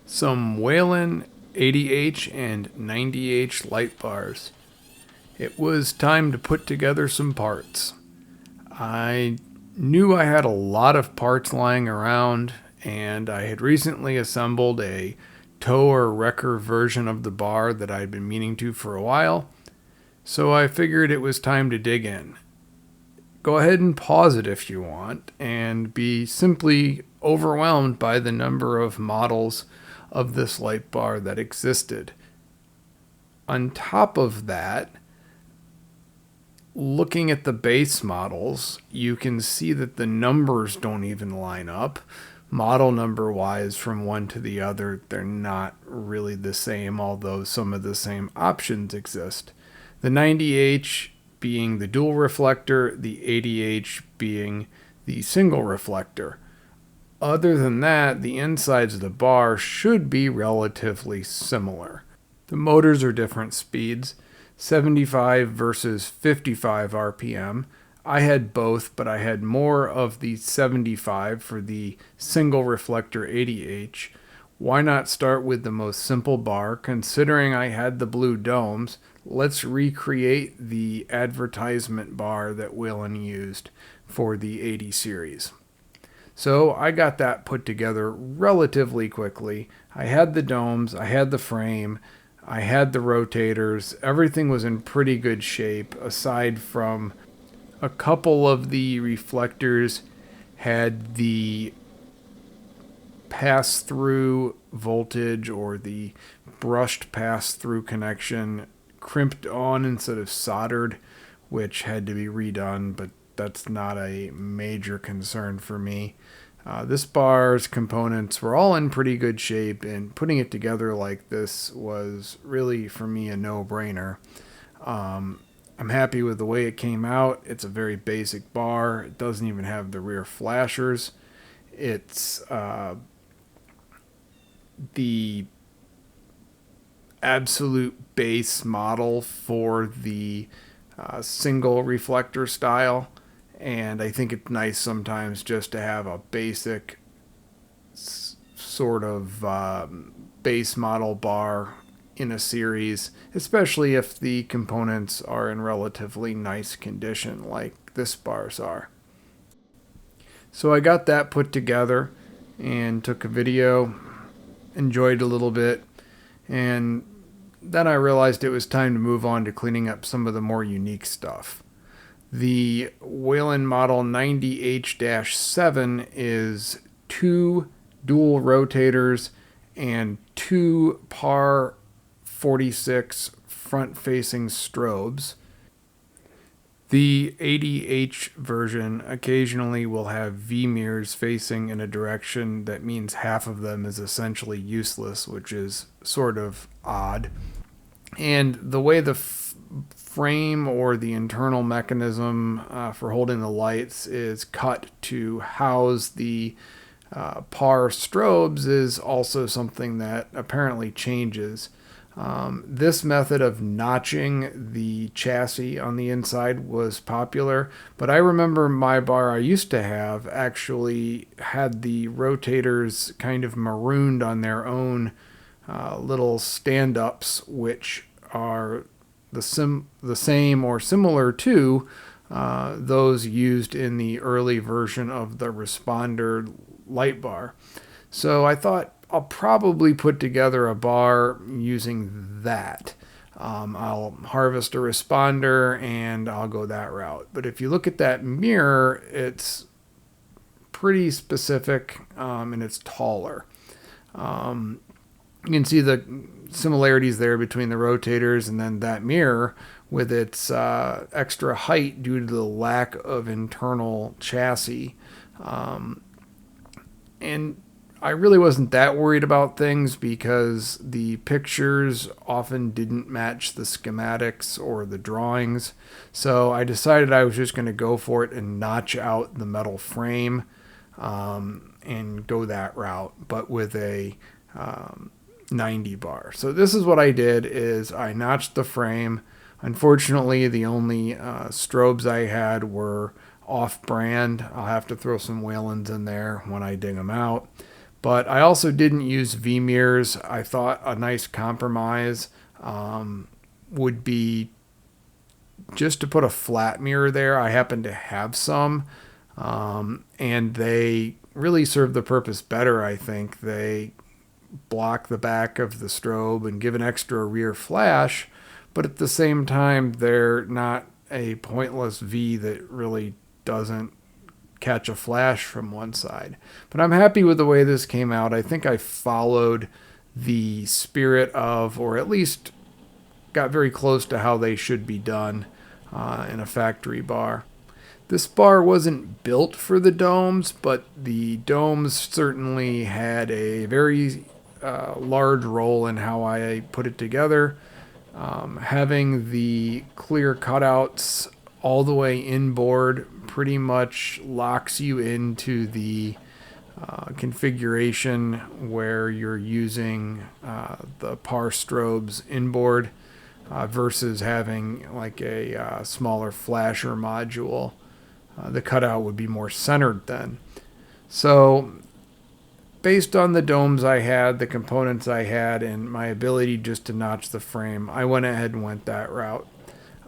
some Whelen 80h and 90h light bars. It was time to put together some parts. I knew I had a lot of parts lying around, and I had recently assembled a toe or wrecker version of the bar that I'd been meaning to for a while, so I figured it was time to dig in. Go ahead and pause it if you want, and be simply overwhelmed by the number of models of this light bar that existed. On top of that, looking at the base models, you can see that the numbers don't even line up. Model number wise, from one to the other, they're not really the same, although some of the same options exist. The 90H being the dual reflector, the 80H being the single reflector. Other than that, the insides of the bar should be relatively similar. The motors are different speeds, 75 versus 55 RPM. I had both, but I had more of the 75 for the single reflector 80H. Why not start with the most simple bar? Considering I had the blue domes, let's recreate the advertisement bar that Whelen used for the 80 series. So I got that put together relatively quickly. I had the domes, I had the frame, I had the rotators. Everything was in pretty good shape, aside from a couple of the reflectors had the pass-through voltage or the brushed pass-through connection crimped on instead of soldered, which had to be redone, but that's not a major concern for me. This bar's components were all in pretty good shape, and putting it together like this was really, for me, a no-brainer. I'm happy with the way it came out. It's a very basic bar. It doesn't even have the rear flashers. It's the absolute base model for the single reflector style. And I think it's nice sometimes just to have a basic sort of base model bar in a series, especially if the components are in relatively nice condition like this bars are. So I got that put together and took a video, enjoyed a little bit, and then I realized it was time to move on to cleaning up some of the more unique stuff. The Whelen model 90H-7 is 2 dual rotators and 2 par 46 front-facing strobes. The 80H version occasionally will have V-mirrors facing in a direction that means half of them is essentially useless, which is sort of odd. And the way the frame or the internal mechanism for holding the lights is cut to house the par strobes is also something that apparently changes. This method of notching the chassis on the inside was popular, but I remember my bar I used to have actually had the rotators kind of marooned on their own little stand-ups, which are the same or similar to those used in the early version of the responder light bar. So I thought I'll probably put together a bar using that. I'll harvest a responder and I'll go that route. But if you look at that mirror, it's pretty specific and it's taller. You can see the similarities there between the rotators and then that mirror with its extra height due to the lack of internal chassis. And I really wasn't that worried about things because the pictures often didn't match the schematics or the drawings. So I decided I was just going to go for it and notch out the metal frame and go that route, but with a 90 bar. So this is what I did is I notched the frame. Unfortunately, the only strobes I had were off-brand. I'll have to throw some Whelens in there when I dig them out. But I also didn't use V-mirrors. I thought a nice compromise would be just to put a flat mirror there. I happen to have some, and they really serve the purpose better, I think. They block the back of the strobe and give an extra rear flash, but at the same time, they're not a pointless V that really doesn't catch a flash from one side. But I'm happy with the way this came out. I think I followed the spirit of, or at least got very close to how they should be done in a factory bar. This bar wasn't built for the domes, but the domes certainly had a very large role in how I put it together. Having the clear cutouts all the way inboard pretty much locks you into the configuration where you're using the par strobes inboard versus having like a smaller flasher module. The cutout would be more centered then. So based on the domes I had, the components I had, and my ability just to notch the frame, I went ahead and went that route.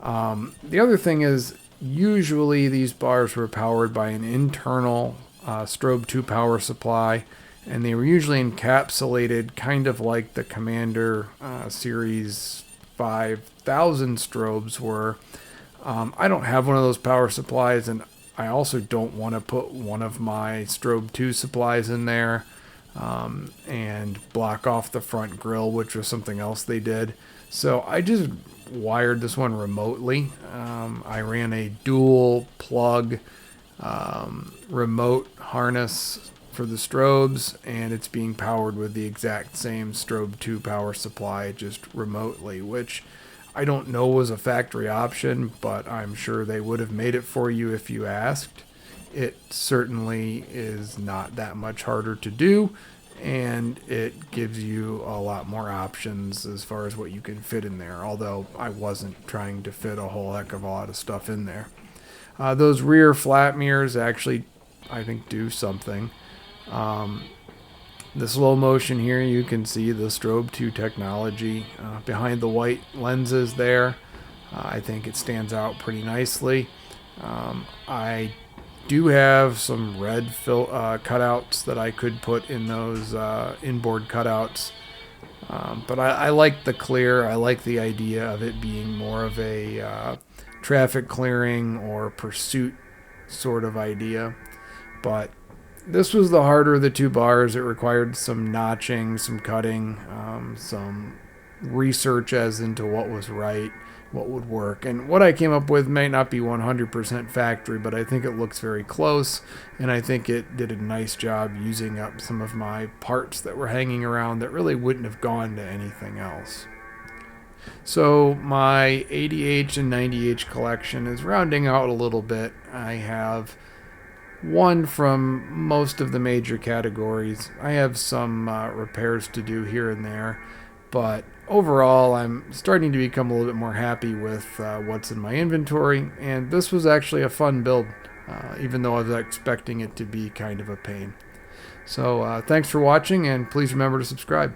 The other thing is, usually these bars were powered by an internal strobe 2 power supply, and they were usually encapsulated kind of like the Commander Series 5000 strobes were. I don't have one of those power supplies, and I also don't want to put one of my strobe 2 supplies in there and block off the front grill, which was something else they did. So I just wired this one remotely. I ran a dual plug remote harness for the strobes, and it's being powered with the exact same strobe 2 power supply, just remotely, which I don't know was a factory option, but I'm sure they would have made it for you if you asked. It certainly is not that much harder to do, and it gives you a lot more options as far as what you can fit in there, although I wasn't trying to fit a whole heck of a lot of stuff in there. Those rear flat mirrors actually, I think, do something. The slow motion here, you can see the strobe 2 technology behind the white lenses there. I think it stands out pretty nicely. I do have some red cutouts that I could put in those inboard cutouts, but I like the clear. I like the idea of it being more of a traffic clearing or pursuit sort of idea. But this was the harder of the two bars. It required some notching, some cutting, some research as into what was right, what would work. And what I came up with may not be 100% factory, but I think it looks very close, and I think it did a nice job using up some of my parts that were hanging around that really wouldn't have gone to anything else. So my 80H and 90H collection is rounding out a little bit. I have one from most of the major categories. I have some repairs to do here and there, but overall I'm starting to become a little bit more happy with what's in my inventory, and this was actually a fun build, even though I was expecting it to be kind of a pain. So thanks for watching, and please remember to subscribe.